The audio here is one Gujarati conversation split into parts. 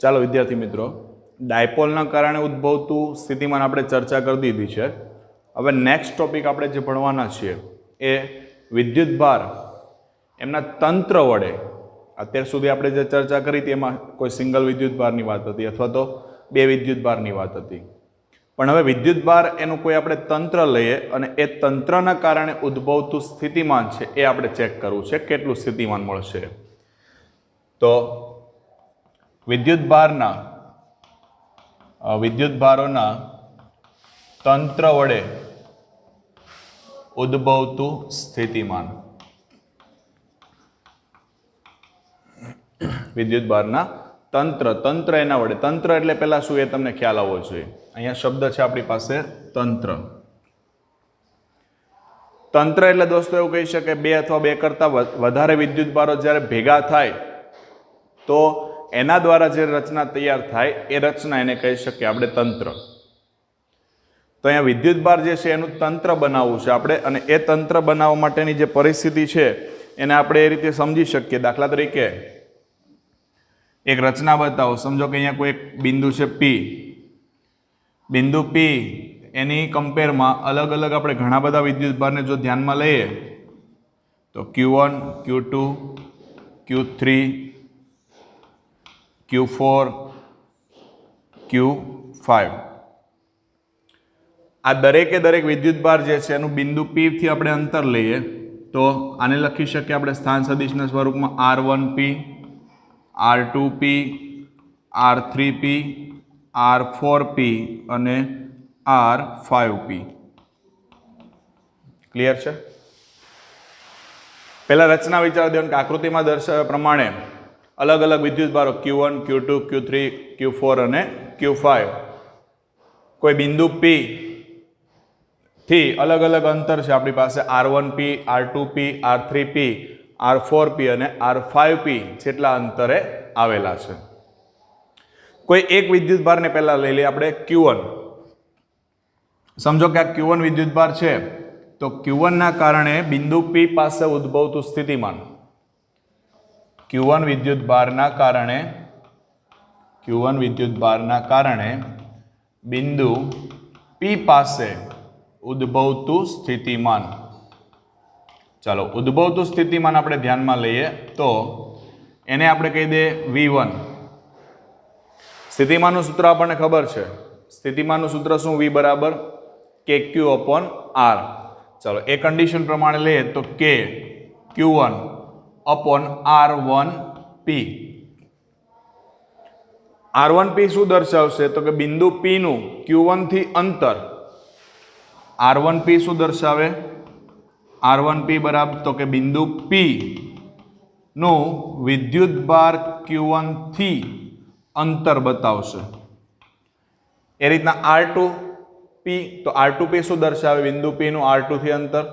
ચાલો વિદ્યાર્થી મિત્રો, ડાયપોલના કારણે ઉદ્ભવતું સ્થિતિમાન આપણે ચર્ચા કરી દીધી છે. હવે નેક્સ્ટ ટોપિક આપણે જે ભણવાના છીએ એ વિદ્યુતભાર એમના તંત્ર વડે, અત્યાર સુધી આપણે જે ચર્ચા કરી હતી એમાં કોઈ સિંગલ વિદ્યુતભારની વાત હતી અથવા તો બે વિદ્યુતભારની વાત હતી, પણ હવે વિદ્યુતભાર એનું કોઈ આપણે તંત્ર લઈએ અને એ તંત્રના કારણે ઉદ્ભવતું સ્થિતિમાન છે એ આપણે ચેક કરવું છે, કેટલું સ્થિતિમાન મળશે. તો વિદ્યુતભારોના તંત્ર વડે ઉદ્ભવતું સ્થિતિમાન. વિદ્યુતભારના તંત્ર એના વડે, તંત્ર એટલે પહેલા શું એ તમને ખ્યાલ આવવો જોઈએ. અહીંયા શબ્દ છે આપણી પાસે તંત્ર. તંત્ર એટલે દોસ્તો એવું કહી શકે બે અથવા બે કરતા વધારે વિદ્યુતભારો જ્યારે ભેગા થાય તો એના દ્વારા જે રચના તૈયાર થાય એ રચના એને કહી શકીએ આપણે તંત્ર. તો અહીંયા વિદ્યુતભાર જે છે એનું તંત્ર બનાવવું છે આપણે, અને એ તંત્ર બનાવવા માટેની જે પરિસ્થિતિ છે એને આપણે એ રીતે સમજી શકીએ. દાખલા તરીકે એક રચના બતાવો. સમજો કે અહીંયા કોઈ એક બિંદુ છે પી. બિંદુ પી એની કમ્પેરમાં અલગ અલગ આપણે ઘણા બધા વિદ્યુતભારને જો ધ્યાનમાં લઈએ તો Q1, Q2, Q3, Q4, Q5. આ દરેકે દરેક વિદ્યુતભાર જે છે એનું બિંદુ P થી આપણે અંતર લઈએ તો આને લખી શકીએ આપણે સ્થાન સદિશના સ્વરૂપમાં R1P, R2P, R3P, R4P અને R5P. ક્લિયર છે? પહેલા રચના વિચાર દો કે આકૃતિમાં દર્શાવ્યા પ્રમાણે અલગ અલગ વિદ્યુતભારો Q1, Q2, Q3, Q4 અને Q5 કોઈ બિંદુ P થી અલગ અલગ અંતર છે આપણી પાસે R1P, R2P, R3P, R4P અને R5P જેટલા અંતરે આવેલા છે. કોઈ એક વિદ્યુતભારને પહેલા લઈ લઈએ આપણે Q1. સમજો કે આ Q1 વિદ્યુતભાર છે તો Q1 ના કારણે બિંદુ P પાસે ઉદ્ભવતું સ્થિતિમાન, Q1 વિદ્યુતભારના કારણે બિંદુ P પાસે ઉદ્ભવતું સ્થિતિમાન. ચાલો ઉદ્ભવતું સ્થિતિમાન આપણે ધ્યાનમાં લઈએ તો એને આપણે કહી દઈએ V1. સ્થિતિમાનનું સૂત્ર આપણને ખબર છે. સ્થિતિમાનનું સૂત્ર શું? V બરાબર KQ/R. ચાલો એ કન્ડિશન પ્રમાણે લઈએ તો KQ1/R1P. R1P શું દર્શાવશે તો કે બિંદુ P નું Q1 થી અંતર. R1P શું દર્શાવે? R1P બરાબર તો કે બિંદુ P નું વિદ્યુતભાર Q1 થી અંતર બતાવશે. એ રીતના R2P, તો R2P શું દર્શાવે? બિંદુ P નું R2 થી અંતર,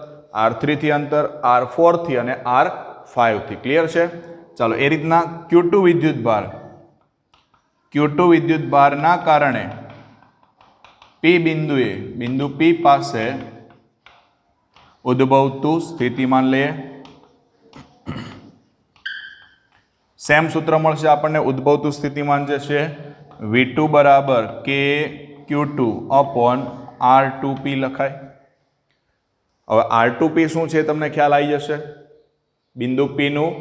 R3 થી અંતર, R4 થી અને R5 થી. ક્લિયર છે? ચાલો એ રીતના Q2 વિદ્યુતભારના કારણે બિંદુ P પાસે ઉદ્ભવતું સ્થિતિમાન લઈએ. સેમ સૂત્ર મળશે આપણને. ઉદ્ભવતું સ્થિતિમાન જે છે V2 બરાબર KQ2/R2P લખાય. હવે R2P શું છે તમને ખ્યાલ આવી જશે. બિંદુ P નું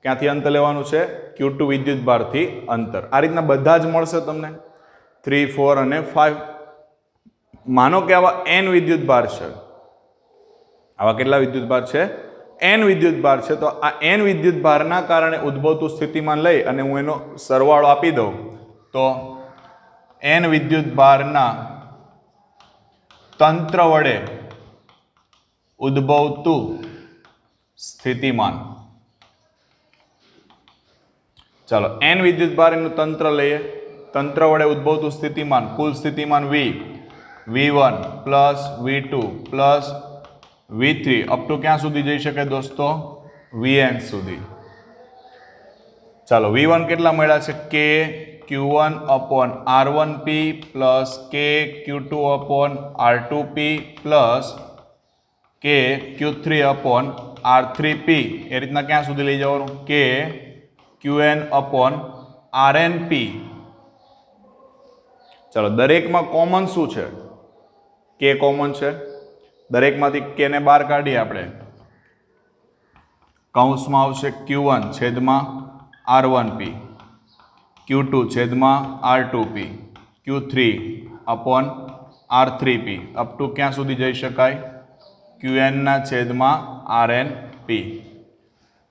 ક્યાંથી અંતર લેવાનું છે? Q2 વિદ્યુતભારથી અંતર. આ રીતના બધા જ મળશે તમને 3, 4 અને 5. માનો કે આવા n વિદ્યુતભાર છે. આવા કેટલા વિદ્યુતભાર છે? n વિદ્યુતભાર છે. તો આ n વિદ્યુતભારના કારણે ઉદ્ભવતું સ્થિતિમાન લઈ અને હું એનો સરવાળો આપી દઉં તો n વિદ્યુતભારના તંત્ર વડે ઉદ્ભવતું સ્થિતિમાન. ચાલો n વિદ્યુતભાર એનું તંત્ર લઈએ. તંત્ર વડે ઉદ્ભવતું સ્થિતિમાન, કુલ સ્થિતિમાન V1 plus V2 plus V3 up to ક્યાં સુધી જઈ શકે દોસ્તો? Vn સુધી. ચાલો V1 કેટલા મળ્યા છે? KQ1/R1P plus KQ2/R2P plus KQ3/R3P. એ રીતના ક્યાં સુધી લઈ જવાનું? KQN/RNP ચલો દરેકમાં કોમન શું છે? કે કોમન છે. દરેકમાંથી કે ને બહાર કાઢીએ આપણે. કૌંસમાં આવશે Q1 છેદમાં R1P, Q2 છેદમાં R2P, Q3 upon R3P up to ક્યાં સુધી જઈ શકાય? Qn ના છેદમાં RnP.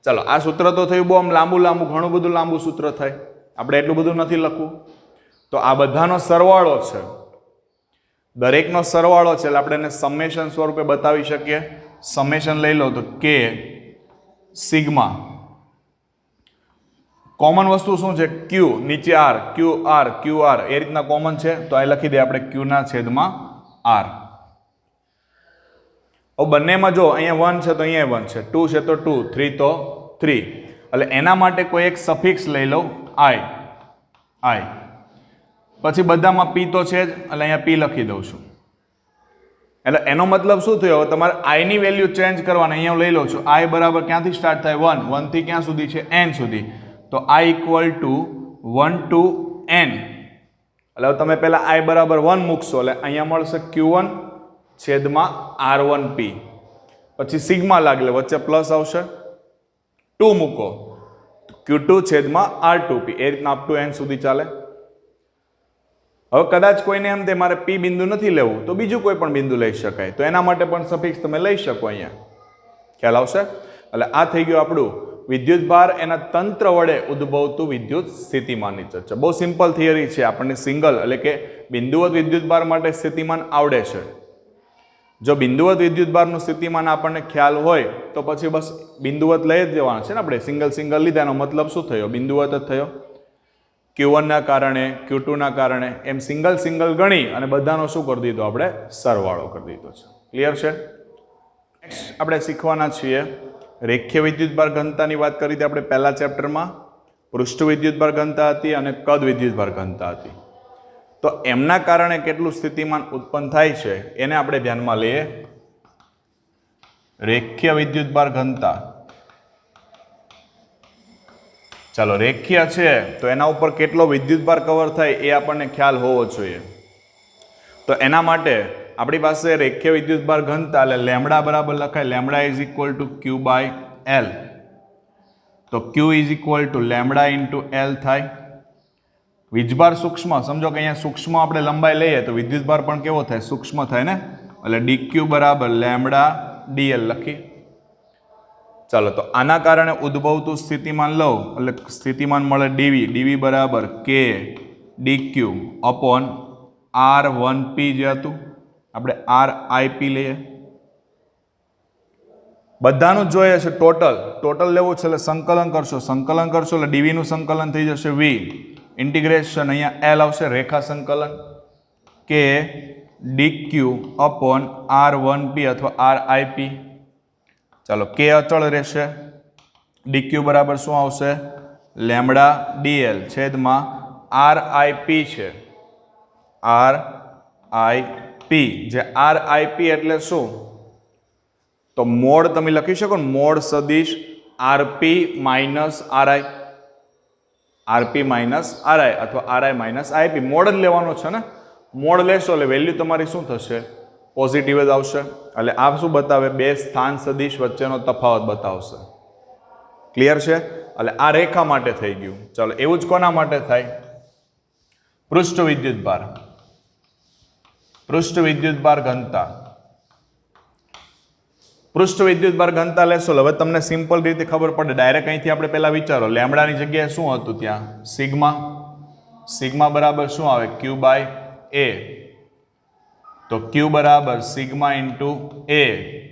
ચલો આ સૂત્ર તો થયું બહુ આમ લાંબુ ઘણું બધું લાંબુ સૂત્ર થાય, આપણે એટલું બધું નથી લખવું. તો આ બધાનો સરવાળો છે, દરેકનો સરવાળો છે એટલે આપણે એને સમેશન સ્વરૂપે બતાવી શકીએ. સમેશન લઈ લો તો કે સિગ્મા, કોમન વસ્તુ શું છે? ક્યુ નીચે આર, ક્યુ આર એ રીતના કોમન છે તો આ લખી દઈએ આપણે ક્યુ ના છેદમાં આર. હવે બંનેમાં જો અહીંયા 1 છે તો અહીંયા 1 છે, 2 છે તો 2, 3 તો 3, એટલે એના માટે કોઈ એક સફિક્સ લઈ લઉં આઈ. પછી બધામાં પી તો છે જ એટલે અહીંયા પી લખી દઉં છું. એટલે એનો મતલબ શું થયો? તમારે આઈની વેલ્યુ ચેન્જ કરવાની. અહીંયા હું લઈ લઉં છું આઈ બરાબર ક્યાંથી સ્ટાર્ટ થાય? 1 થી ક્યાં સુધી છે? n સુધી. તો આઈ ઇક્વલ ટુ 1 to n. એટલે તમે પહેલા આઈ બરાબર 1 મૂકશો એટલે અહીંયા મળશે Q1 છેદમાં R1P. પછી સિગ્મા લાગલે વચ્ચે પ્લસ આવશે, 2 મૂકો Q2 છેદમાં R2P. એ રીતના અપ ટુ n સુધી ચાલે. હવે કદાચ કોઈને એમ તે મારે પી બિંદુ નથી લેવું તો બીજું કોઈ પણ બિંદુ લઈ શકાય, તો એના માટે પણ સફિક્સ તમે લઈ શકો. અહીંયા ખ્યાલ આવશે. એટલે આ થઈ ગયું આપણું વિદ્યુતભાર એના તંત્ર વડે ઉદ્ભવતું વિદ્યુત સ્થિતિમાનની ચર્ચા. બહુ સિમ્પલ થિયરી છે. આપણને સિંગલ એટલે કે બિંદુવત વિદ્યુતભાર માટે સ્થિતિમાન આવડે છે. જો બિંદુવત વિદ્યુતભારનું સ્થિતિમાન આપણને ખ્યાલ હોય તો પછી બસ બિંદુવત લઈ જ દેવાના છે ને. આપણે સિંગલ લીધા એનો મતલબ શું થયો? બિંદુવત જ થયો. Q1 ના કારણે, Q2 ના કારણે એમ સિંગલ ગણી અને બધાનો શું કરી દીધો? આપણે સરવાળો કરી દીધો છે. ક્લિયર છે? નેક્સ્ટ આપણે શીખવાના છીએ રેખીય વિદ્યુતભાર ઘનતાની વાત કરી હતી આપણે પહેલા ચેપ્ટરમાં. પૃષ્ઠ વિદ્યુતભાર ઘનતા હતી અને કદ વિદ્યુતભાર ઘનતા હતી. તો એમના કારણે કેટલું સ્થિતિમાન ઉત્પન્ન થાય છે એને આપણે ધ્યાનમાં લઈએ. રેખીય વિદ્યુતભાર ઘનતા, ચાલો રેખીય છે તો એના ઉપર કેટલો વિદ્યુતભાર કવર થાય એ આપણને ખ્યાલ હોવો જોઈએ. તો એના માટે આપણી પાસે રેખીય વિદ્યુતભાર ઘનતા એટલે લેમડા બરાબર લખાય lambda is equal to Q by L. તો Q is equal to lambda into L થાય. વીજભાર સૂક્ષ્મ, સમજો કે અહીંયા સૂક્ષ્મ આપણે લંબાઈ લઈએ તો વિદ્યુતભાર પણ કેવો થાય? સૂક્ષ્મ થાય ને. એટલે dq બરાબર લેમડા dl લખી. ચાલો તો આના કારણે ઉદ્ભવતું સ્થિતિમાન લઉં એટલે સ્થિતિમાન મળે dv બરાબર k dq અપોન R1P જે હતું આપણે RIP લઈએ. બધાનું જોઈએ છે ટોટલ લેવું છે એટલે સંકલન કરશો એટલે dv નું સંકલન થઈ જશે v ઇન્ટિગ્રેશન અહીંયા L આવશે રેખા સંકલન k dq અપોન R1P અથવા RIP. ચાલો k અચળ રહેશે, dq બરાબર શું આવશે? લેમડા dl છેદમાં RIP છે. RIP જે RIP એટલે શું? તો મોડ તમે લખી શકો ને, મોડ સદિશ RP minus RI, RP minus RI અથવા RI માઇનસ IP. મોડ જ લેવાનો છે ને. મોડ લેશો એટલે વેલ્યુ તમારી શું થશે? પોઝિટિવ જ આવશે. એટલે આ શું બતાવે? બે સ્થાન સદિશ વચ્ચેનો તફાવત બતાવશે. ક્લિયર છે? એટલે આ રેખા માટે થઈ ગયું. ચાલો એવું જ કોના માટે થાય? પૃષ્ઠ વિદ્યુતભાર ઘનતા. પૃષ્ઠ વિદ્યુતભાર ઘનતા લેશો હવે તમને સિમ્પલ રીતે ખબર પડે. ડાયરેક્ટ અહીંથી આપણે પહેલા વિચારો લેમડાની જગ્યાએ શું હતું? ત્યાં સિગ્મા બરાબર શું આવે? Q by A. તો Q બરાબર સિગ્મા ઇન્ટુ A,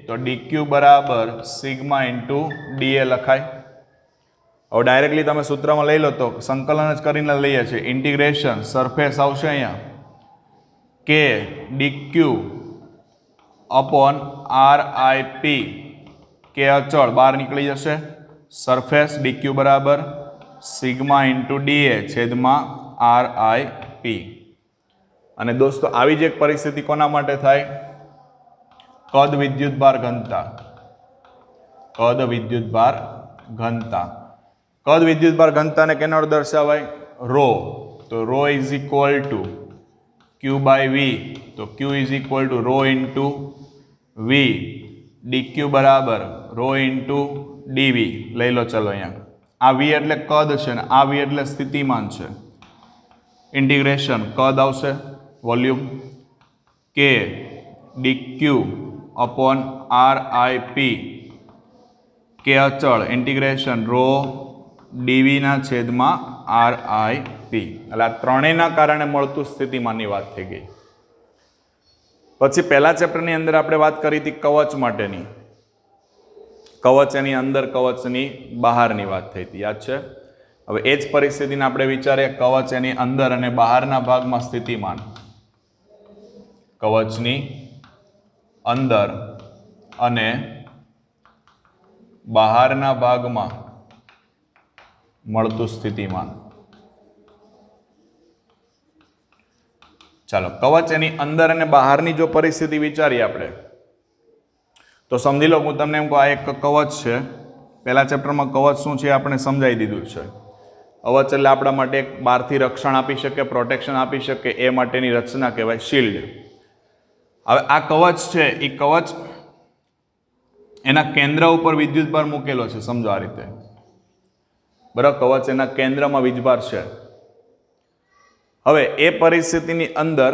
તો dq બરાબર સિગ્મા ઇન્ટુ dA લખાય. હવે ડાયરેક્ટલી તમે સૂત્રમાં લઈ લો તો સંકલન જ કરીને લઈએ છીએ. ઇન્ટિગ્રેશન સરફેસ આવશે અહીંયા k dq અપોન RIP. કે અચળ બહાર નીકળી જશે. સરફેસ dq બરાબર સિગ્મા ઇન્ટુ dA છેદમાં RIP. અને દોસ્તો આવી જ એક પરિસ્થિતિ કોના માટે થાય? કદ વિદ્યુતભાર ઘનતા. કદ વિદ્યુતભાર ઘનતાને કેના વડે દર્શાવાય? રો. તો rho is equal to Q by V, તો Q is equal to rho into V, dq બરાબર રો ઇન્ટુ dV. લઈ લો ચલો અહીંયા. આ V એટલે કદ છે ને આ V એટલે સ્થિતિમાન છે. ઇન્ટિગ્રેશન કદ આવશે volume K dq upon RIP, K અચળ ઇન્ટિગ્રેશન રો dV ના છેદમાં RIP. એટલે આ ત્રણેયના કારણે મળતું સ્થિતિમાનની વાત થઈ ગઈ. પછી પહેલા ચેપ્ટરની અંદર આપણે વાત કરી હતી કવચ માટેની. કવચ એની અંદર, કવચની બહારની વાત થઈ હતી, યાદ છે? હવે એ જ પરિસ્થિતિને આપણે વિચારીએ કવચ એની અંદર અને બહારના ભાગમાં સ્થિતિમાન. કવચની અંદર અને બહારના ભાગમાં મળતું સ્થિતિમાન. ચાલો, કવચ એની અંદર અને બહારની જો પરિસ્થિતિ વિચારીએ આપણે, તો સમજી લો હું તમને એમ કહું આ એક કવચ છે. પહેલા ચેપ્ટરમાં કવચ શું છે આપણે સમજાવી દીધું છે. કવચ એટલે આપણા માટે એક બહારથી રક્ષણ આપી શકે, પ્રોટેક્શન આપી શકે, એ માટેની રચના કહેવાય શિલ્ડ. હવે આ કવચ છે એ કવચ એના કેન્દ્ર ઉપર વિદ્યુતભાર મૂકેલો છે, સમજો આ રીતે. બરાબર, કવચ એના કેન્દ્રમાં વીજભાર છે. હવે એ પરિસ્થિતિની અંદર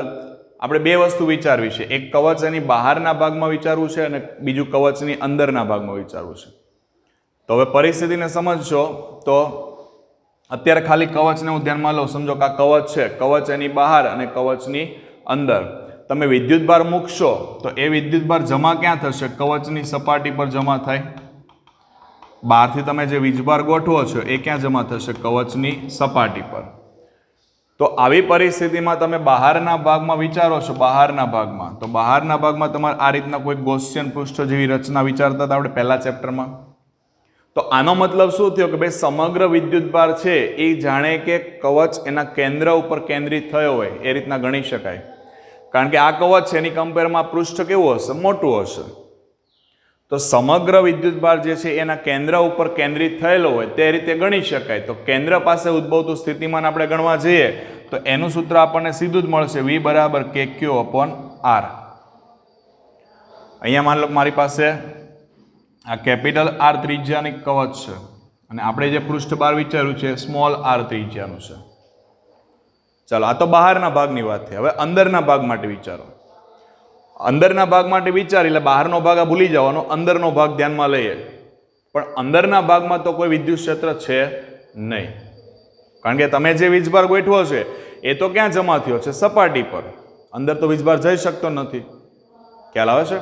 આપણે બે વસ્તુ વિચારવી છે. એક કવચ એની બહારના ભાગમાં વિચારવું છે અને બીજું કવચની અંદરના ભાગમાં વિચારવું છે. તો હવે પરિસ્થિતિને સમજશો તો અત્યારે ખાલી કવચને હું ધ્યાનમાં લઉં. સમજો કે આ કવચ છે, કવચ એની બહાર અને કવચની અંદર. તમે વિદ્યુતભાર મૂકશો તો એ વિદ્યુતભાર જમા ક્યાં થશે? કવચની સપાટી પર જમા થાય. બહારથી તમે જે વીજભાર ગોઠવો છો એ ક્યાં જમા થશે? કવચની સપાટી પર. તો આવી પરિસ્થિતિમાં તમે બહારના ભાગમાં વિચારો છો, બહારના ભાગમાં, તો બહારના ભાગમાં તમારે આ રીતના કોઈ ગૌસિયન પૃષ્ઠ જેવી રચના વિચારતા હતા આપણે પહેલા ચેપ્ટરમાં. તો આનો મતલબ શું થયો કે ભાઈ સમગ્ર વિદ્યુતભાર છે એ જાણે કે કવચ એના કેન્દ્ર ઉપર કેન્દ્રિત થયો હોય એ રીતના ગણી શકાય. કારણ કે આ કવચ છે એની કમ્પેરમાં પૃષ્ઠ કેવું હશે? મોટું હશે. તો સમગ્ર વિદ્યુતભાર જે છે એના કેન્દ્ર ઉપર કેન્દ્રિત થયેલો હોય તે રીતે ગણી શકાય. તો કેન્દ્ર પાસે ઉદ્ભવતું સ્થિતિમાન આપણે ગણવા જઈએ તો એનું સૂત્ર આપણને સીધું જ મળશે, V બરાબર KQ અપોન R. અહીંયા માન લો મારી પાસે આ કેપિટલ R ત્રિજ્યાની કવચ છે અને આપણે જે પૃષ્ઠ બહાર વિચાર્યું છે સ્મોલ r ત્રિજ્યાનું છે. ચાલો, આ તો બહારના ભાગની વાત થઈ. હવે અંદરના ભાગ માટે વિચારો. અંદરના ભાગ માટે વિચારી એટલે બહારનો ભાગ આ ભૂલી જવાનો, અંદરનો ભાગ ધ્યાનમાં લઈએ. પણ અંદરના ભાગમાં તો કોઈ વિદ્યુત ક્ષેત્ર છે નહીં. કારણ કે તમે જે વીજભાર ગોઠવો છે એ તો ક્યાં જમા થયો છે? સપાટી પર. અંદર તો વીજભાર જઈ શકતો નથી. ખ્યાલ આવે છે?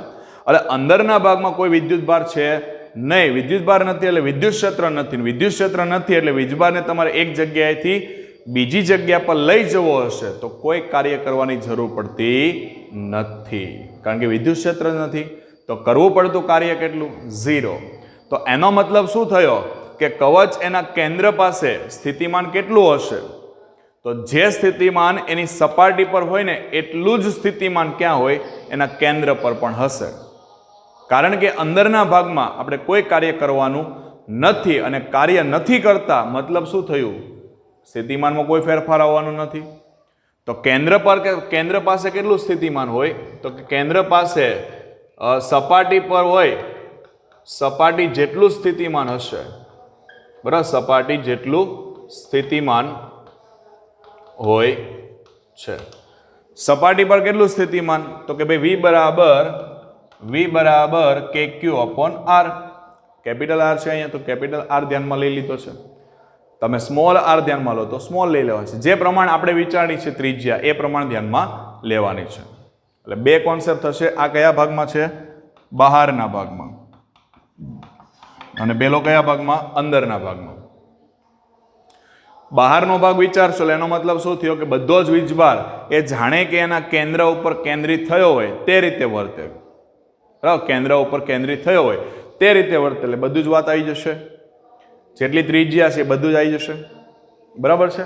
એટલે અંદરના ભાગમાં કોઈ વિદ્યુતભાર છે નહીં. વિદ્યુતભાર નથી એટલે વિદ્યુત ક્ષેત્ર નથી. વિદ્યુત ક્ષેત્ર નથી એટલે વીજભારને તમારે એક જગ્યાએથી બીજી જગ્યા પર લઈ જવો હશે તો કોઈ કાર્ય કરવાની જરૂર પડતી નથી. કારણ કે વિદ્યુત ક્ષેત્ર નથી તો કરવું પડતું કાર્ય કેટલું? 0. તો એનો મતલબ શું થયો કે કવચ એના કેન્દ્ર પાસે સ્થિતિમાન કેટલું હશે? તો જે સ્થિતિમાન એની સપાટી પર હોય ને એટલું જ સ્થિતિમાન ક્યાં હોય? એના કેન્દ્ર પર પણ હશે. કારણ કે અંદરના ભાગમાં આપણે કોઈ કાર્ય કરવાનું નથી અને કાર્ય નથી કરતા મતલબ શું થયું? સ્થિતિમાનમાં કોઈ ફેરફાર આવવાનો નથી. તો કેન્દ્ર પાસે કેટલું સ્થિતિમાન હોય? તો કે કેન્દ્ર પાસે સપાટી પર હોય સપાટી જેટલું સ્થિતિમાન હશે. બરાબર, સપાટી જેટલું સ્થિતિમાન હોય છે. સપાટી પર કેટલું સ્થિતિમાન? તો કે ભાઈ V બરાબર KQ upon R. Capital R છે અહીંયા તો કેપિટલ R ધ્યાનમાં લઈ લીધો છે. તમે સ્મોલ r ધ્યાનમાં લો તો સ્મોલ લઈ લેવા છે. જે પ્રમાણે આપણે વિચારી છે ત્રિજ્યા એ પ્રમાણે ધ્યાનમાં લેવાની છે. એટલે બે કોન્સેપ્ટ થશે. આ કયા ભાગમાં છે? બહારના ભાગમાં. અને પેલો કયા ભાગમાં? અંદરના ભાગમાં. બહારનો ભાગ વિચારશો એનો મતલબ શું થયો કે બધો જ વીજભાર એ જાણે કે એના કેન્દ્ર ઉપર કેન્દ્રિત થયો હોય તે રીતે વર્તે. બરાબર, કેન્દ્ર ઉપર કેન્દ્રિત થયો હોય તે રીતે વર્તે એટલે બધું જ વાત આવી જશે. જેટલી ત્રિજ્યા છે બધું જ આવી જશે. બરાબર છે?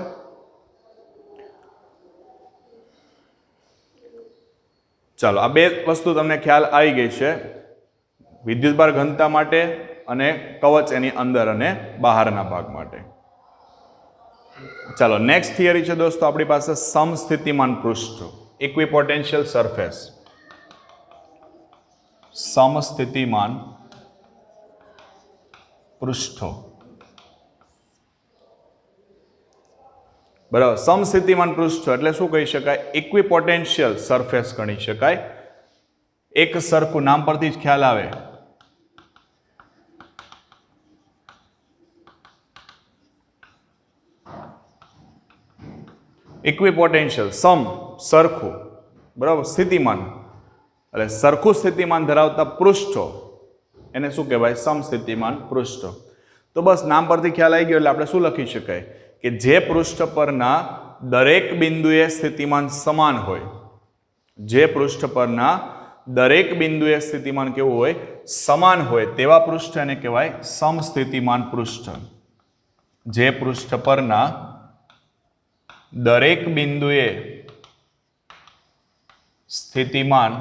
ચાલો, આ બે વસ્તુ તમને ખ્યાલ આવી ગઈ છે, વિદ્યુતભાર ઘનતા માટે અને કવચ એની અંદર અને બહારના ભાગ માટે. ચાલો, નેક્સ્ટ થિયરી છે દોસ્તો આપણી પાસે સમસ્થિતિમાન પૃષ્ઠ. ઇક્વિપોટેન્શિયલ સરફેસ, સમસ્થિતિમાન પૃષ્ઠો. બરાબર, સમસ્થિતિમાન પૃષ્ઠો એટલે શું કહી શકાય? ઇક્વિપોટેન્શિયલ સરફેસ ગણી શકાય. એક સરખું, નામ પરથી જ ખ્યાલ આવે. ઇક્વિપોટેન્શિયલ, સમ સરખું, બરાબર, સ્થિતિમાન એટલે સરખું સ્થિતિમાન ધરાવતા પૃષ્ઠો એને શું કહેવાય? સમસ્થિતિમાન પૃષ્ઠો. તો બસ નામ પરથી ખ્યાલ આવી ગયો એટલે આપણે શું લખી શકાય કે જે પૃષ્ઠ પરના દરેક બિંદુએ સ્થિતિમાન સમાન હોય, જે પૃષ્ઠ પરના દરેક બિંદુએ સ્થિતિમાન કેવું હોય? સમાન હોય, તેવા પૃષ્ઠ એને કહેવાય સમસ્થિતિમાન પૃષ્ઠ. જે પૃષ્ઠ પરના દરેક બિંદુએ સ્થિતિમાન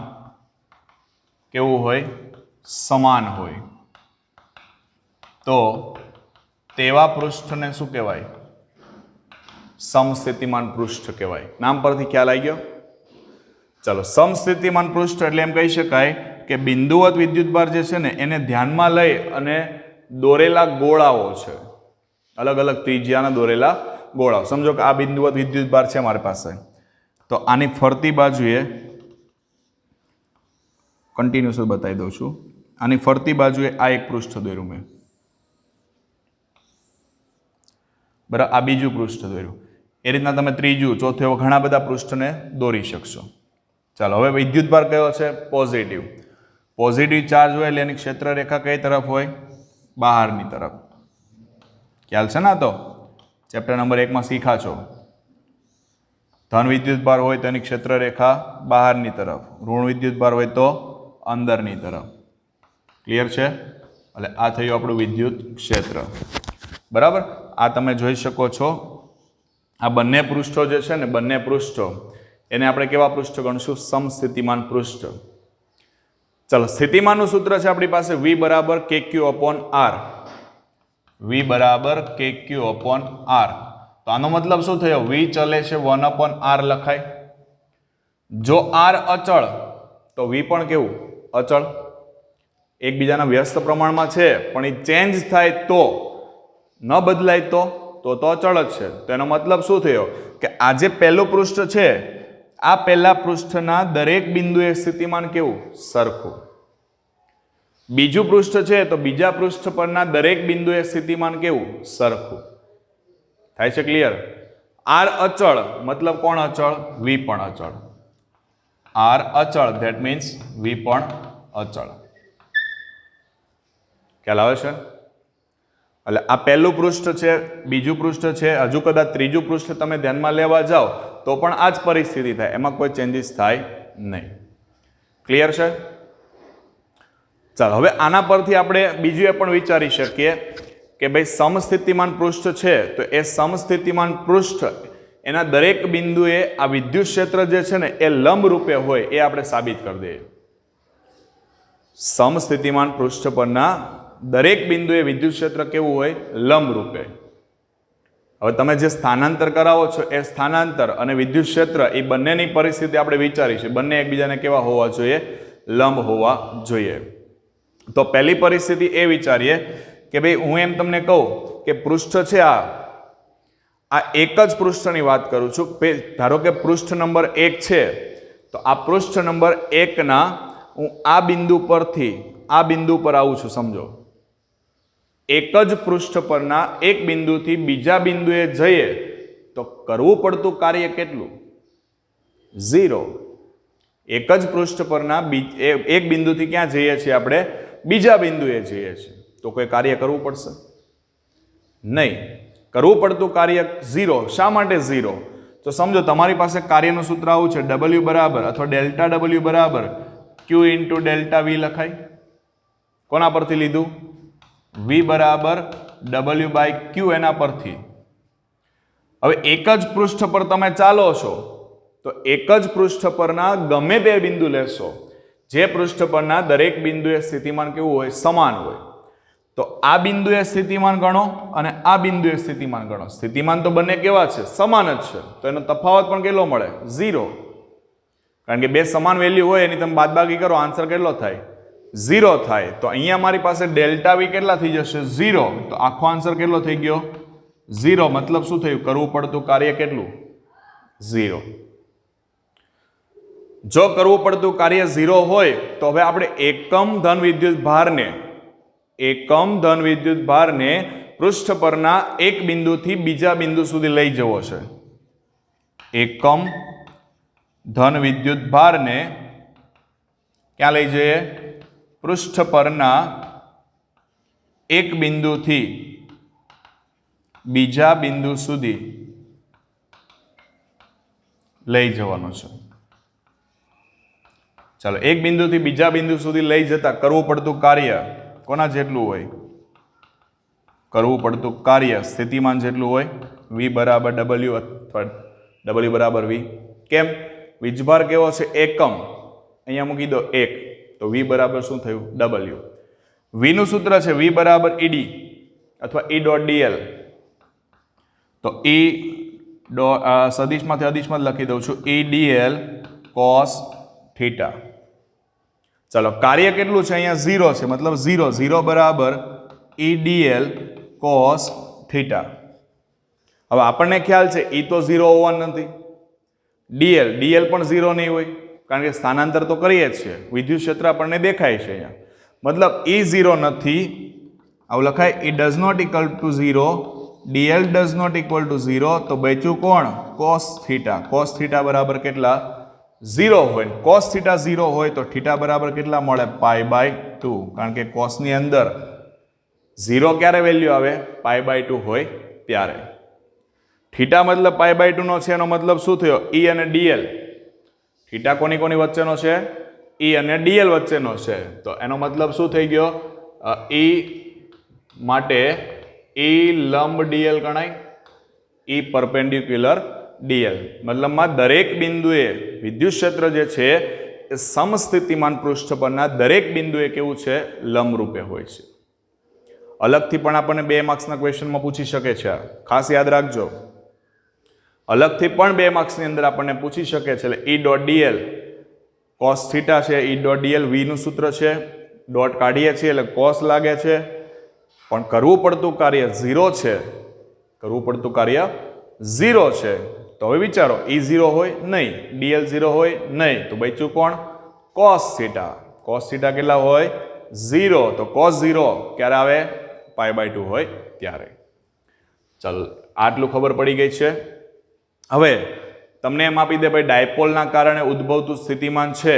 કેવું હોય? સમાન હોય, તો તેવા પૃષ્ઠને શું કહેવાય? સમસ્થિતિમાન પૃષ્ઠ કહેવાય. નામ પરથી ખ્યાલ આવી ગયો? ચાલો, સમસ્થિતિમાન પૃષ્ઠ એટલે એમ કહી શકાય કે બિંદુવત વિદ્યુતભાર જે છે ને એને ધ્યાનમાં લઈ અને દોરેલા ગોળાઓ છે, અલગ અલગ ત્રિજ્યાના દોરેલા ગોળાઓ. સમજો કે આ બિંદુવત વિદ્યુતભાર છે મારી પાસે, તો આની ફરતી બાજુએ કન્ટિન્યુઅસ બતાવી દઉં છું. આની ફરતી બાજુએ આ એક પૃષ્ઠ દોર્યું મેં, બરાબર, આ બીજું પૃષ્ઠ દોર્યું. એ રીતના તમે ત્રીજું, ચોથું, એવા ઘણા બધા પૃષ્ઠને દોરી શકશો. ચાલો, હવે વિદ્યુતભાર કયો છે? પોઝિટિવ. પોઝિટિવ ચાર્જ હોય એટલે એની ક્ષેત્ર રેખા કઈ તરફ હોય? બહારની તરફ. ખ્યાલ છે ને? તો ચેપ્ટર નંબર 1 માં શીખા છો. ધન વિદ્યુતભાર હોય તો એની ક્ષેત્ર રેખા બહારની તરફ, ઋણ વિદ્યુતભાર હોય તો અંદરની તરફ. ક્લિયર છે? એટલે આ થયું આપણું વિદ્યુત ક્ષેત્ર. બરાબર, આ તમે જોઈ શકો છો. આ બંને પૃષ્ઠો જે છે ને, બંને પૃષ્ઠો એને આપણે કેવા પૃષ્ઠ ગણશું? સમસ્થિતિમાન પૃષ્ઠ. ચલો, સ્થિતિમાનનું સૂત્ર છે આપણી પાસે V બરાબર KQ અપોન R. V બરાબર KQ અપોન R. તો આનો મતલબ શું થયો? V ચલે છે 1 અપોન R લખાય. જો R અચળ તો V પણ કેવું? અચળ. એકબીજાના વ્યસ્ત પ્રમાણમાં છે પણ એ ચેન્જ થાય તો, ન બદલાય તો અચળ જ છે. તો એનો મતલબ શું થયો કે આ જે પહેલું પૃષ્ઠ છે, આ પહેલા પૃષ્ઠના દરેક બિંદુએ સ્થિતિમાન કેવું? સરખું. બીજું પૃષ્ઠ છે તો બીજા પૃષ્ઠ પરના દરેક બિંદુએ સ્થિતિમાન કેવું? સરખું. થાય છે ક્લિયર? R અચળ મતલબ કોણ અચળ? V પણ અચળ. R અચળ ધેટ મીન્સ V પણ અચળ. ખ્યાલ આવે છે? એટલે આ પહેલું પૃષ્ઠ છે, બીજું પૃષ્ઠ છે, હજુ કદાચ ત્રીજું પૃષ્ઠ તમે ધ્યાનમાં લેવા જાઓ તો પણ આ જ પરિસ્થિતિ થાય, એમાં કોઈ ચેન્જીસ થાય નહીં. ક્લિયર છે? ચાલો, હવે આના પરથી આપણે બીજું એ પણ વિચારી શકીએ કે ભાઈ સમસ્થિતિમાન પૃષ્ઠ છે તો એ સમસ્થિતિમાન પૃષ્ઠ એના દરેક બિંદુએ આ વિદ્યુત ક્ષેત્ર જે છે ને એ લંબ રૂપે હોય, એ આપણે સાબિત કરી દઈએ. સમસ્થિતિમાન પૃષ્ઠ પરના દરેક બિંદુએ વિદ્યુત ક્ષેત્ર કેવું હોય? લંબ રૂપે. હવે તમે જે સ્થાનાંતર કરાવો છો એ સ્થાનાંતર અને વિદ્યુત ક્ષેત્ર એ બંનેની પરિસ્થિતિ આપણે વિચારી છે. બંને એકબીજાને કેવા હોવા જોઈએ? લંબ હોવા જોઈએ. તો પહેલી પરિસ્થિતિ એ વિચારીએ કે ભાઈ હું એમ તમને કહું કે પૃષ્ઠ છે, આ એક જ પૃષ્ઠની વાત કરું છું. ધારો કે પૃષ્ઠ નંબર 1 છે, તો આ પૃષ્ઠ નંબર 1 ના હું આ બિંદુ પરથી આ બિંદુ પર આવું છું. સમજો, એક જ પૃષ્ઠ પરના એક બિંદુથી બીજા બિંદુએ જઈએ તો કરવું પડતું કાર્ય કેટલું? 0. એક જ પૃષ્ઠ પરના એક બિંદુથી ક્યાં જઈએ છીએ? આપણે બીજા બિંદુએ જઈએ છીએ. તો કોઈ કાર્ય કરવું પડશે નહીં. કરવું પડતું કાર્ય 0. શા માટે 0? તો સમજો તમારી પાસે કાર્યનું સૂત્ર આવું છે, W બરાબર અથવા ડેલ્ટા W બરાબર Q ઇન્ટુ ડેલ્ટા V લખાય. કોના પરથી લીધું? V બરાબર W બાય Q એના પરથી. હવે એક જ પૃષ્ઠ પર તમે ચાલો છો તો એક જ પૃષ્ઠ પરના ગમે તે બિંદુ લેશો, જે પૃષ્ઠ પરના દરેક બિંદુએ સ્થિતિમાન કેવું હોય? સમાન હોય. તો આ બિંદુએ સ્થિતિમાન ગણો અને આ બિંદુએ સ્થિતિમાન ગણો. સ્થિતિમાન તો બંને કેવા છે? સમાન જ છે. તો એનો તફાવત પણ કેટલો મળે? 0. કારણ કે બે સમાન વેલ્યુ હોય એની તમે બાદબાકી કરો, આન્સર કેટલો થાય? 0 થાય. તો અહીંયા મારી પાસે ડેલ્ટા વી કેટલા થઈ જશે? 0. તો આખો આન્સર કેટલો થઈ ગયો? 0. મતલબ શું થયું? કરવું પડતું કાર્ય કેટલું? 0. જો કરવું પડતું કાર્ય 0 હોય તો હવે આપણે એકમ ધન વિદ્યુત ભારને પૃષ્ઠ પરના એક બિંદુથી બીજા બિંદુ સુધી લઈ જવો છે. એકમ ધન વિદ્યુત ભારને ક્યાં લઈ જઈએ? પૃષ્ઠ પરના એક બિંદુથી બીજા બિંદુ સુધી લઈ જવાનો છે. ચાલો, એક બિંદુથી બીજા બિંદુ સુધી લઈ જતા કરવું પડતું કાર્ય કોના જેટલું હોય? કરવું પડતું કાર્ય સ્થિતિમાન જેટલું હોય. V બરાબર W અથવા W બરાબર V. કેમ? વીજભાર કેવો છે? એકમ. અહીંયા મૂકી દો 1, તો V બરાબર શું થયું? W. V નું સૂત્ર છે V બરાબર ED અથવા E ડોટ dl. તો E સદિશમાંથી અદિશમાં જ લખી દઉં છું, E dl cos થીટા. ચાલો, કાર્ય કેટલું છે? અહીંયા 0 છે, મતલબ 0 બરાબર E dl cos થીટા. હવે આપણને ખ્યાલ છે E તો 0 હોવાનું નથી, dl પણ 0 નહીં હોય, કારણ કે સ્થાનાંતર તો કરીએ જ છીએ. વિદ્યુત ક્ષેત્ર આપણને દેખાય છે અહીંયા, મતલબ E 0 નથી. આવું લખાય, E does not equal to 0, dl does not equal to 0. તો બચ્યું કોણ? cos theta. cos થીટા બરાબર કેટલા? 0 હોય. cos થીટા 0 હોય તો થીટા બરાબર કેટલા મળે? π/2. કારણ કે cos ની અંદર 0 ક્યારે વેલ્યુ આવે? π/2 હોય ત્યારે. થીટા મતલબ π/2 નો છે, એનો મતલબ શું થયો? E અને dl. થીટા કોની વચ્ચેનો છે? E અને dl વચ્ચેનો છે. તો એનો મતલબ શું થઈ ગયો? E માટે E લંબ dl ગણાય, E પરપેન્ડિક્યુલર dl. મતલબમાં દરેક બિંદુએ વિદ્યુત ક્ષેત્ર જે છે એ સમસ્થિતિમાન પૃષ્ઠ પરના દરેક બિંદુએ કેવું છે? લંબ રૂપે હોય છે. અલગથી પણ આપણને 2 માર્ક્સના ક્વેશ્ચનમાં પૂછી શકે છે, ખાસ યાદ રાખજો. અલગથી પણ 2 માર્ક્સની અંદર આપણને પૂછી શકે છે. એટલે E dot dl cos theta છે, E ડોટ dl V નું સૂત્ર છે, ડોટ કાઢીએ છીએ એટલે cos લાગે છે, પણ કરવું પડતું કાર્ય 0 છે. કરવું પડતું કાર્ય 0 છે. તો હવે વિચારો, E 0 હોય નહીં, dl 0 હોય નહીં, તો બચ્યું કોણ? cos theta. cos થીટા કેટલા હોય? 0. તો cos 0 ક્યારે આવે? π/2 હોય ત્યારે. ચાલો, આટલું ખબર પડી ગઈ છે. હવે તમને એમ આપી દે, ભાઈ ડાયપોલના કારણે ઉદ્ભવતું સ્થિતિમાન છે,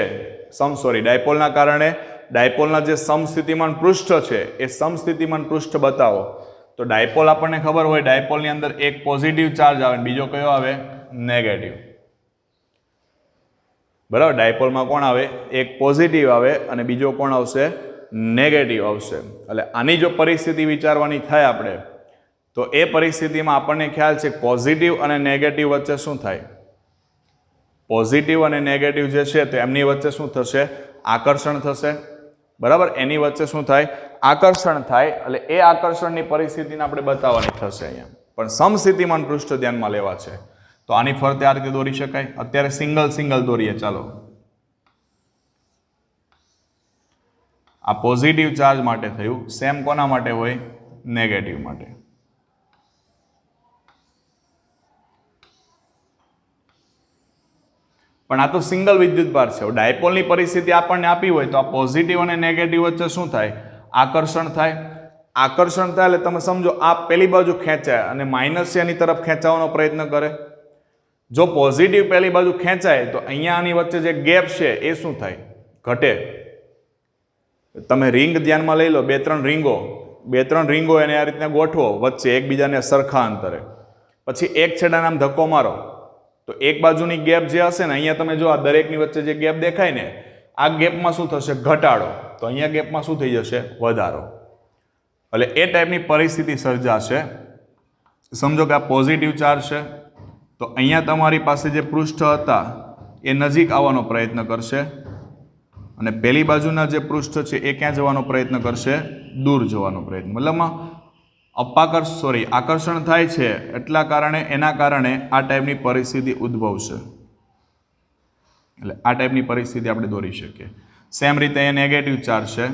ડાયપોલના કારણે ડાયપોલના જે સમસ્થિતિમાન પૃષ્ઠ છે એ સમસ્થિતિમાન પૃષ્ઠ બતાવો. તો ડાયપોલ આપણને ખબર હોય, ડાયપોલની અંદર એક પોઝિટિવ ચાર્જ આવે, બીજો કયો આવે? નેગેટિવ. બરાબર, ડાયપોલમાં કોણ આવે? એક પોઝિટિવ આવે અને બીજો કોણ આવશે? નેગેટિવ આવશે. એટલે આની જો પરિસ્થિતિ વિચારવાની થાય આપણે, તો એ પરિસ્થિતિમાં આપણને ખ્યાલ છે પોઝિટિવ અને નેગેટિવ વચ્ચે શું થાય? પોઝિટિવ અને નેગેટિવ જે છે તો એમની વચ્ચે શું થશે? આકર્ષણ થશે. બરાબર, એની વચ્ચે શું થાય? આકર્ષણ થાય. એટલે એ આકર્ષણની પરિસ્થિતિને આપણે બતાવવાની થશે અહીંયા. પણ સમસ્થિતિમાન પૃષ્ઠ ધ્યાનમાં લેવા છે, તો આની ફરતે આ રીતે દોરી શકાય. અત્યારે સિંગલ દોરીએ. ચાલો, આ પોઝિટિવ ચાર્જ માટે થયું, સેમ કોના માટે હોય? નેગેટિવ માટે. પણ આ તો સિંગલ વિદ્યુતભાર છે. ડાયપોલની પરિસ્થિતિ આપણને આપી હોય તો આ પોઝિટિવ અને નેગેટિવ વચ્ચે શું થાય? આકર્ષણ થાય. આકર્ષણ થાય એટલે તમે સમજો, આ પેલી બાજુ ખેંચાય અને માઇનસ છે એની તરફ ખેંચાવાનો પ્રયત્ન કરે. જો પોઝિટિવ પેલી બાજુ ખેંચાય તો અહીંયા આની વચ્ચે જે ગેપ છે એ શું થાય? ઘટે. તમે રિંગ ધ્યાનમાં લઈ લો, 2-3 રીંગો એને આ રીતના ગોઠવો વચ્ચે એકબીજાને સરખા અંતરે, પછી એક છેડાને આમ ધક્કો મારો તો એક બાજુની ગેપ જે હશે ને, અહીંયા તમે જો આ દરેકની વચ્ચે જે ગેપ દેખાય ને, આ ગેપમાં શું થશે? ઘટાડો. તો અહીંયા ગેપમાં શું થઈ જશે? વધારો. એટલે એ ટાઈપની પરિસ્થિતિ સર્જાશે. સમજો કે આ પોઝિટિવ ચાર્જ છે, તો અહીંયા તમારી પાસે જે પૃષ્ઠ હતા એ નજીક આવવાનો પ્રયત્ન કરશે અને પેલી બાજુના જે પૃષ્ઠ છે એ ક્યાં જવાનો પ્રયત્ન કરશે? દૂર જવાનો પ્રયત્ન. મતલબમાં આકર્ષણ થાય છે એના કારણે આ ટાઈપની પરિસ્થિતિ ઉદ્ભવશે. એટલે આ ટાઈપની પરિસ્થિતિ આપણે દોરી શકીએ. સેમ રીતે અહીંયા નેગેટિવ ચાર્જ છે,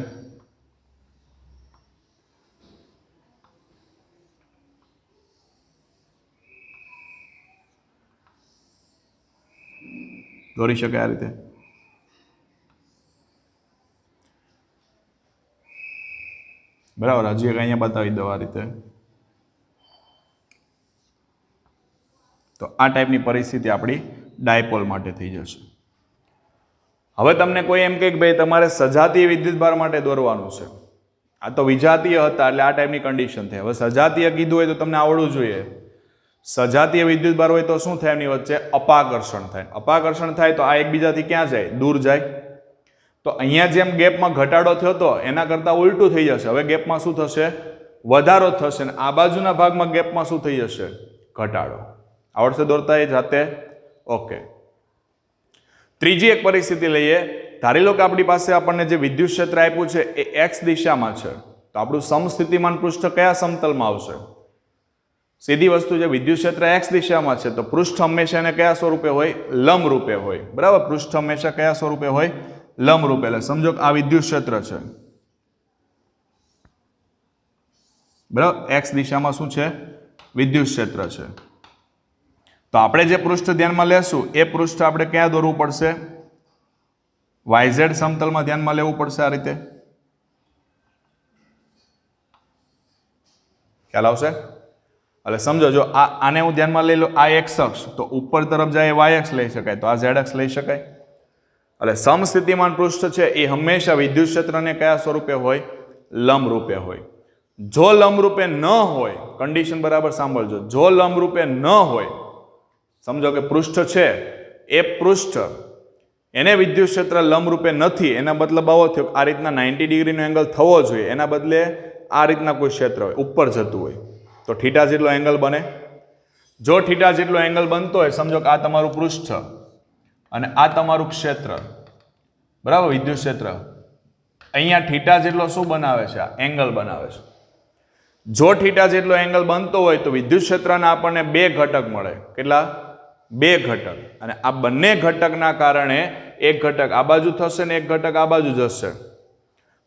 દોરી શકાય આ રીતે. બરાબર, હજી એક અહીંયા બતાવી દઉં આ રીતે. તો આ ટાઈપની પરિસ્થિતિ આપણી ડાયપોલ માટે થઈ જશે. હવે તમને કોઈ એમ કહે કે ભાઈ તમારે સજાતીય વિદ્યુતભાર માટે દોરવાનું છે. આ તો વિજાતીય હતા એટલે આ ટાઈપની કન્ડિશન થઈ. હવે સજાતીય કીધું હોય તો તમને આવડવું જોઈએ. સજાતીય વિદ્યુતભાર હોય તો શું થાય? એમની વચ્ચે અપાકર્ષણ થાય. અપાકર્ષણ થાય તો આ એકબીજાથી ક્યાં જાય? દૂર જાય. તો અહીંયા જેમ ગેપમાં ઘટાડો થયો હતો એના કરતાં ઉલટું થઈ જશે. હવે ગેપમાં શું થશે? વધારો થશે. ને આ બાજુના ભાગમાં ગેપમાં શું થઈ જશે? ઘટાડો. આવડશે દોરતા એ જાતે? ઓકે. ત્રીજી એક પરિસ્થિતિ લઈએ. ધારી લો કે આપણી પાસે આપણને જે વિદ્યુત ક્ષેત્ર આપ્યું છે એ એક્સ દિશામાં છે. તો આપણું સમસ્થિતિમાન પૃષ્ઠ કયા સમતલમાં આવશે? સીધી વસ્તુ છે, વિદ્યુત ક્ષેત્ર એક્સ દિશામાં છે તો પૃષ્ઠ હંમેશા એને કયા સ્વરૂપે હોય? લંબ રૂપે હોય. બરાબર, પૃષ્ઠ હંમેશા કયા સ્વરૂપે હોય? લંબ રૂપે. એટલે સમજો કે આ વિદ્યુત ક્ષેત્ર છે. બરાબર, એક્સ દિશામાં શું છે? વિદ્યુત ક્ષેત્ર છે. તો આપણે જે પૃષ્ઠ ધ્યાનમાં લેશું એ પૃષ્ઠ આપણે ક્યાં દોરવું પડશે? YZ સમતલમાં ધ્યાનમાં લેવું પડશે. આ રીતે ખ્યાલ આવશે? એટલે સમજો, જો આને હું ધ્યાનમાં લઈ લો, આ એક્સ અક્ષ, તો ઉપર તરફ જાય વાય અક્ષ લઈ શકાય, તો આ ઝેડ અક્ષ લઈ શકાય. એટલે સમસ્થિતિમાન પૃષ્ઠ છે એ હંમેશા વિદ્યુત ક્ષેત્રને કયા સ્વરૂપે હોય? લંબ રૂપે હોય. જો લંબ રૂપે ન હોય, કન્ડિશન બરાબર સાંભળજો, જો લંબ રૂપે ન હોય, સમજો કે પૃષ્ઠ છે એ પૃષ્ઠ એને વિદ્યુત ક્ષેત્ર લંબ રૂપે નથી, એના મતલબ આવો થયો આ રીતના 90 ડિગ્રીનો એંગલ થવો જોઈએ, એના બદલે આ રીતના કોઈ ક્ષેત્ર હોય ઉપર જતું હોય તો થીટા જેટલો એંગલ બને. જો થીટા જેટલો એંગલ બનતો હોય, સમજો કે આ તમારું પૃષ્ઠ અને આ તમારું ક્ષેત્ર, બરાબર, વિદ્યુત ક્ષેત્ર, અહીંયા થીટા જેટલો શું બનાવે છે? આ એંગલ બનાવે છે. જો થીટા જેટલો એંગલ બનતો હોય તો વિદ્યુત ક્ષેત્રના આપણને બે ઘટક મળે. કેટલા? બે ઘટક. અને આ બંને ઘટકના કારણે એક ઘટક આ બાજુ થશે ને એક ઘટક આ બાજુ જશે.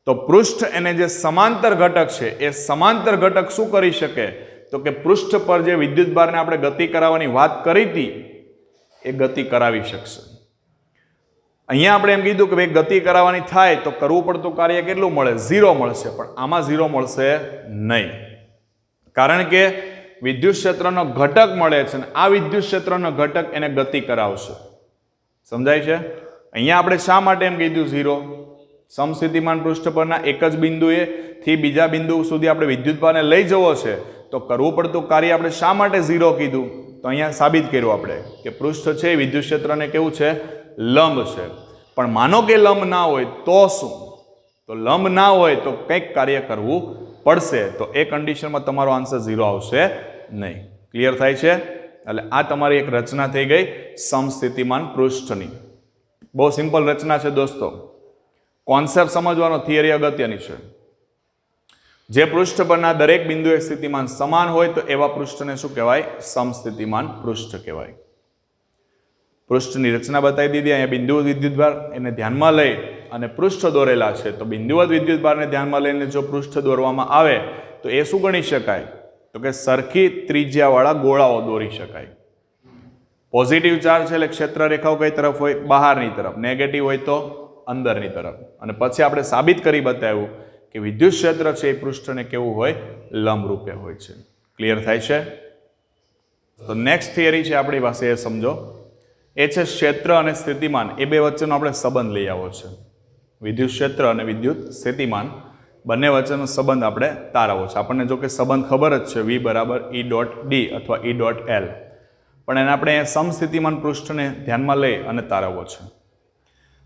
તો પૃષ્ઠ એને જે સમાંતર ઘટક છે એ સમાંતર ઘટક શું કરી શકે? તો કે પૃષ્ઠ પર જે વિદ્યુતભારને આપણે ગતિ કરાવવાની વાત કરી હતી એ ગતિ કરાવી શકશે. અહીંયા આપણે એમ કીધું કે ભાઈ ગતિ કરાવવાની થાય તો કરવું પડતું કાર્ય કેટલું મળે? 0 મળશે. પણ આમાં 0 મળશે નહીં, કારણ કે વિદ્યુત ક્ષેત્રનો ઘટક મળે છે અને આ વિદ્યુત ક્ષેત્રનો ઘટક એને ગતિ કરાવશે. સમજાય છે? અહીંયા આપણે શા માટે એમ કીધું 0? સમસ્થિતિમાન પૃષ્ઠ પરના એક જ બિંદુએ થી બીજા બિંદુ સુધી આપણે વિદ્યુતભારને લઈ જવો છે તો કરવું પડતું કાર્ય આપણે શા માટે 0 કીધું? તો અહીંયા સાબિત કર્યું આપણે કે પૃષ્ઠ છે વિદ્યુત ક્ષેત્રને કેવું છે? લંબ છે. પણ માનો કે લંબ ના હોય તો શું? તો લંબ ના હોય તો કંઈક કાર્ય કરવું પડશે. તો એ કન્ડિશનમાં તમારો આન્સર 0 આવશે નહીં. ક્લિયર થાય છે? એટલે આ તમારી એક રચના થઈ ગઈ સમસ્થિતિમાન પૃષ્ઠની. બહુ સિમ્પલ રચના છે દોસ્તો. કોન્સેપ્ટ સમજવાનો, થિયરી અગત્યની છે. જે પૃષ્ઠ પરના દરેક બિંદુએ સ્થિતિમાન સમાન હોય તો એવા પૃષ્ઠને શું કહેવાય? સમસ્થિતિમાન પૃષ્ઠ કહેવાય. પૃષ્ઠની રચના બતાવી દીધી. અહીંયા બિંદુવત વિદ્યુતભાર એને ધ્યાનમાં લઈ અને પૃષ્ઠ દોરેલા છે. તો બિંદુવત વિદ્યુતભારને ધ્યાનમાં લઈને જો પૃષ્ઠ દોરવામાં આવે તો એ શું ગણી શકાય? તો કે સરખી ત્રિજ્યાવાળા ગોળાઓ દોરી શકાય. પોઝિટિવ ચાર્જ છે એટલે ક્ષેત્ર રેખાઓ કઈ તરફ હોય? બહારની તરફ. નેગેટિવ હોય તો અંદરની તરફ. અને પછી આપણે સાબિત કરી બતાવ્યું કે વિદ્યુત ક્ષેત્ર છે એ પૃષ્ઠને કેવું હોય? લંબ રૂપે હોય છે. ક્લિયર થાય છે? તો નેક્સ્ટ થિયરી છે આપણી પાસે, એ સમજો. એ છે ક્ષેત્ર અને સ્થિતિમાન. એ બે વચ્ચેનો આપણે સંબંધ લઈ આવ્યો છે. વિદ્યુત ક્ષેત્ર અને વિદ્યુત સ્થિતિમાન બંને વચ્ચેનો સંબંધ આપણે તારવવો છે. આપણને જો કે સંબંધ ખબર જ છે, V બરાબર E.D અથવા E.L, પણ એને આપણે સમસ્થિતિમાન પૃષ્ઠને ધ્યાનમાં લઈ અને તારવવો છે.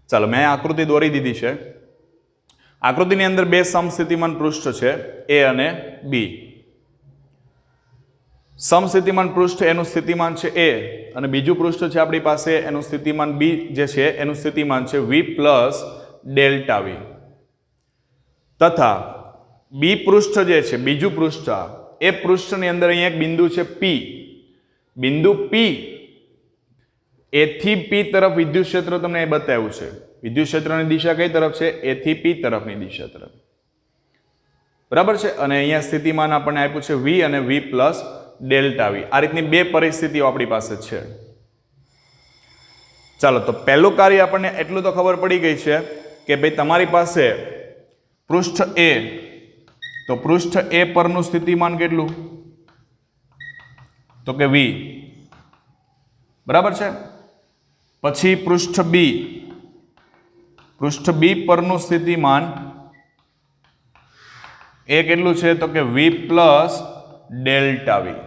ચાલો, મેં આકૃતિ દોરી દીધી છે. આકૃતિની અંદર બે સમસ્થિતિમાન પૃષ્ઠ છે, A અને B. સમસ્થિતિમાન પૃષ્ઠ એનું સ્થિતિમાન છે A અને બીજું પૃષ્ઠ છે આપણી પાસે, એનું સ્થિતિમાન B જે છે એનું સ્થિતિમાન છે V પ્લસ ડેલ્ટા V. તથા B પૃષ્ઠ જે છે, બીજું પૃષ્ઠ, એ પૃષ્ઠની અંદર અહીંયા એક બિંદુ છે P. બિંદુ P એ થી પી તરફ વિદ્યુત ક્ષેત્ર તમને એ બતાવ્યું છે. વિદ્યુત ક્ષેત્રની દિશા કઈ તરફ છે? એ થી પી તરફની દિશા તરફ. બરાબર છે. અને અહીંયા સ્થિતિમાન આપણને આપ્યું છે વી અને વી પ્લસ ડેલ્ટા વી. આ રીતની બે પરિસ્થિતિઓ આપણી પાસે છે. ચાલો, તો પહેલું કાર્ય આપણને એટલું તો ખબર પડી ગઈ છે કે ભાઈ તમારી પાસે પૃષ્ઠ એ, તો પૃષ્ઠ એ પરનું સ્થિતિમાન કેટલું? તો કે વી. બરાબર છે. પછી પૃષ્ઠ બી પરનું સ્થિતિમાન એ કેટલું છે? તો કે વી પ્લસ ડેલ્ટા વી.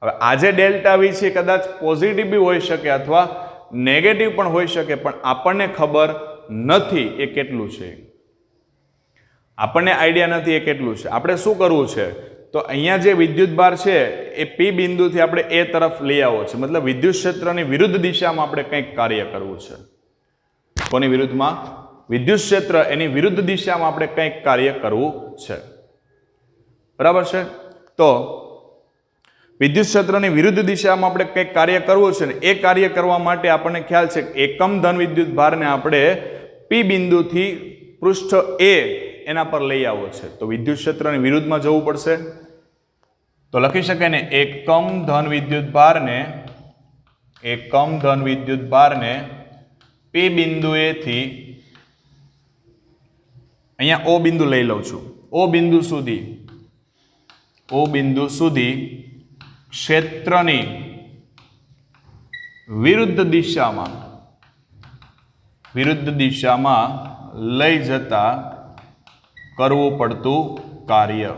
હવે આ જે ડેલ્ટા વી છે કદાચ પોઝિટિવ બી હોઈ શકે અથવા નેગેટિવ પણ હોઈ શકે, પણ આપણને ખબર નથી એ કેટલું છે. આપણને આઈડિયા નથી એ કેટલું છે. આપણે શું કરવું છે? તો અહીંયા જે વિદ્યુતભાર છે એ પી બિંદુથી આપણે એ તરફ લઈ આવવો છે. મતલબ વિદ્યુત ક્ષેત્રની વિરુદ્ધ દિશામાં આપણે કંઈક કાર્ય કરવું છે. કોની વિરુદ્ધમાં? વિદ્યુત ક્ષેત્ર એની વિરુદ્ધ દિશામાં આપણે કંઈક કાર્ય કરવું છે. બરાબર છે. તો વિદ્યુત ક્ષેત્રની વિરુદ્ધ દિશામાં આપણે કંઈક કાર્ય કરવું છે ને એ કાર્ય કરવા માટે આપણને ખ્યાલ છે કે એકમ ધન વિદ્યુત ભારને આપણે પી બિંદુથી પૃષ્ઠ એ એના પર લઈ આવવો છે. તો વિદ્યુત ક્ષેત્રની વિરુદ્ધમાં જવું પડશે. તો લખી શકાય ને એકમ ધન વિદ્યુત ભારને પી બિંદુએથી અહીંયા ઓ બિંદુ લઈ લઉં છું. ઓ બિંદુ સુધી ક્ષેત્રની વિરુદ્ધ દિશામાં લઈ જતા કરવું પડતું કાર્ય.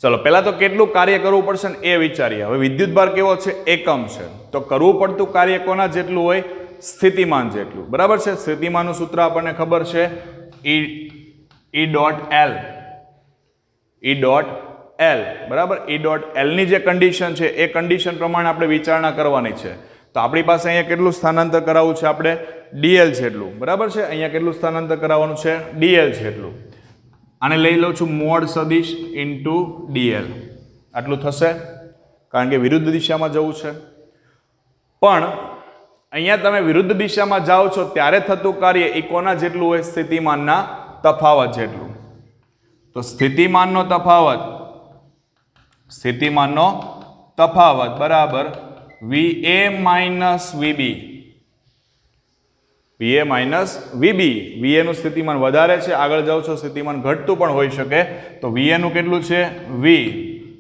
ચલો, પહેલા તો કેટલું કાર્ય કરવું પડશે ને એ વિચારીએ. હવે વિદ્યુતભાર કેવો છે? એકમ છે. તો કરવું પડતું કાર્ય કોના જેટલું હોય? સ્થિતિમાન જેટલું. બરાબર છે. સ્થિતિમાનનું સૂત્ર આપણને ખબર છે, ઈ ડોટ એલ. બરાબર. ઈ ડોટ એલની જે કન્ડિશન છે એ કન્ડિશન પ્રમાણે આપણે વિચારણા કરવાની છે. તો આપણી પાસે અહીંયા કેટલું સ્થાનાંતર કરાવવું છે? આપણે ડીએલ જેટલું. બરાબર છે. અહીંયા કેટલું સ્થાનાંતર કરાવવાનું છે? ડીએલ જેટલું. આને લઈ લઉં છું મોડ સદિશ ઇન્ટુ ડીએલ. આટલું થશે, કારણ કે વિરુદ્ધ દિશામાં જવું છે. પણ અહીંયા તમે વિરુદ્ધ દિશામાં જાઓ છો ત્યારે થતું કાર્ય એ કોના જેટલું હોય? સ્થિતિમાનના તફાવત જેટલું. તો સ્થિતિમાનનો તફાવત બરાબર VA minus VB. VA minus VB. VA નું સ્થિતિમાન વધારે છે, આગળ જાઓ છો સ્થિતિમાન ઘટતું પણ હોઈ શકે. તો VA નું કેટલું છે? V.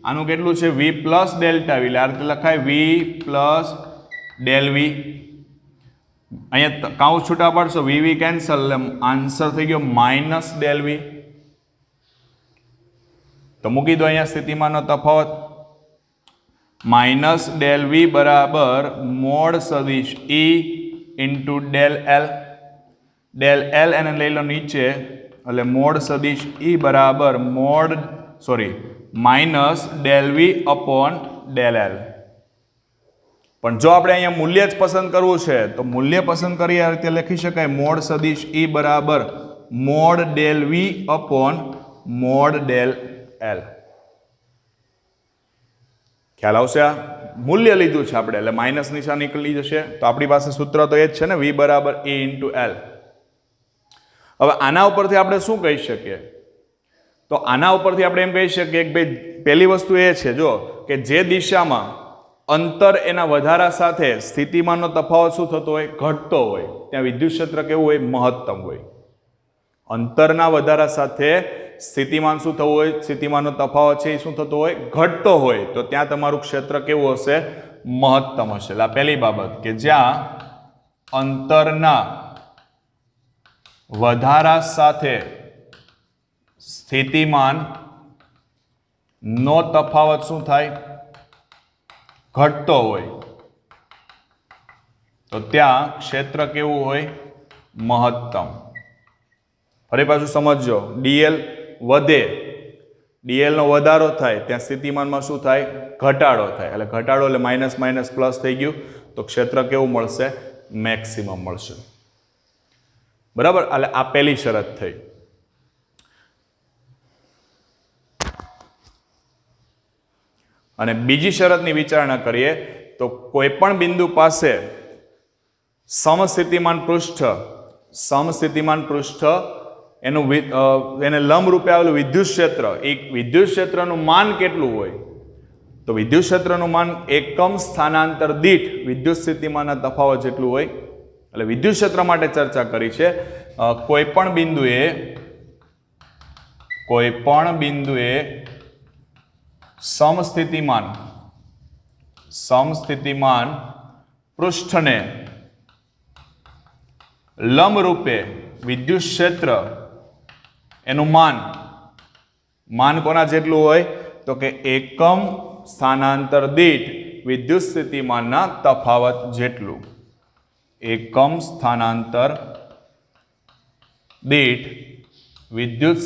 આનું કેટલું છે? V plus delta V. આ રીતે લખાય V પ્લસ ડેલ વી. અહીંયા કાઉન્સ છૂટા પાડશો, VV કેન્સલ, આન્સર થઈ ગયો માઇનસ ડેલ વી. તો મૂકી દો અહીંયા સ્થિતિમાનનો તફાવત. માઇનસ ડેલ વી બરાબર મોડ સદિશ E into del L. Del L એને લઈ લો નીચે, એટલે મોડ સદિશ E બરાબર minus del V upon del L. પણ જો આપણે અહીંયા મૂલ્ય જ પસંદ કરવું છે તો મૂલ્ય પસંદ કરી આ રીતે લખી શકાય, મોડ સદિશ E બરાબર mod del V upon mod del L. ખ્યાલ આવશે? આ મૂલ્ય લીધું છે આપણે એટલે માઇનસ નિશાન નીકળી જશે. તો આપણી પાસે સૂત્ર તો એ જ છે ને, V બરાબર E ઇન્ટુ એલ. હવે આના ઉપરથી આપણે શું કહી શકીએ? તો આના ઉપરથી આપણે એમ કહી શકીએ કે ભાઈ પહેલી વસ્તુ એ છે જો કે જે દિશામાં અંતર એના વધારા સાથે સ્થિતિમાનનો તફાવત શું થતો હોય? ઘટતો હોય. ત્યાં વિદ્યુત ક્ષેત્ર કેવું હોય? મહત્તમ હોય. અંતરના વધારા સાથે સ્થિતિમાન શું થવું હોય? સ્થિતિમાનનો તફાવત છે એ શું થતો હોય? ઘટતો હોય. તો ત્યાં તમારું ક્ષેત્ર કેવું હશે? મહત્તમ હશે. એટલે આ પહેલી બાબત કે જ્યાં અંતરના વધારા સાથે સ્થિતિમાન નો તફાવત શું થાય? ઘટતો હોય. તો ત્યાં ક્ષેત્ર કેવું હોય? મહત્તમ. ફરી પાછું સમજજો, ડીએલ વધે, ડીએલ નો વધારો થાય ત્યાં સ્થિતિમાનમાં શું થાય? ઘટાડો થાય. એટલે ઘટાડો એટલે માઇનસ માઇનસ પ્લસ થઈ ગયું. તો ક્ષેત્ર કેવું મળશે? મેક્સિમમ મળશે. બરાબર. એટલે આ પહેલી શરત થઈ. અને બીજી શરતની વિચારણા કરીએ તો કોઈ પણ બિંદુ પાસે સમસ્થિતિમાન પૃષ્ઠ એને લંબ રૂપે આવેલું વિદ્યુત ક્ષેત્ર, એક વિદ્યુત ક્ષેત્રનું માન કેટલું હોય? તો વિદ્યુત ક્ષેત્રનું માન એકમ સ્થાનાંતર દીઠ વિદ્યુત સ્થિતિમાનના તફાવત જેટલું હોય. એટલે વિદ્યુત ક્ષેત્ર માટે ચર્ચા કરી છે. કોઈ પણ બિંદુએ સમસ્થિતિમાન પૃષ્ઠને લંબ રૂપે વિદ્યુત ક્ષેત્ર એનું માન કોના જેટલું હોય? તો કે એકમ સ્થાનાંતર દીઠ વિદ્યુત સ્થિતિમાનના તફાવત જેટલું. એકમ સ્થાનાંતર દીઠ વિદ્યુત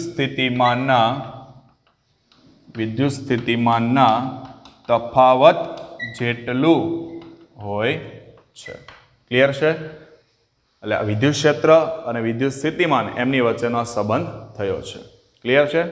સ્થિતિમાનના તફાવત જેટલું હોય છે. ક્લિયર છે? એટલે વિદ્યુત ક્ષેત્ર અને વિદ્યુત સ્થિતિમાન એમની વચ્ચેનો સંબંધ થયો છે. ક્લિયર છે?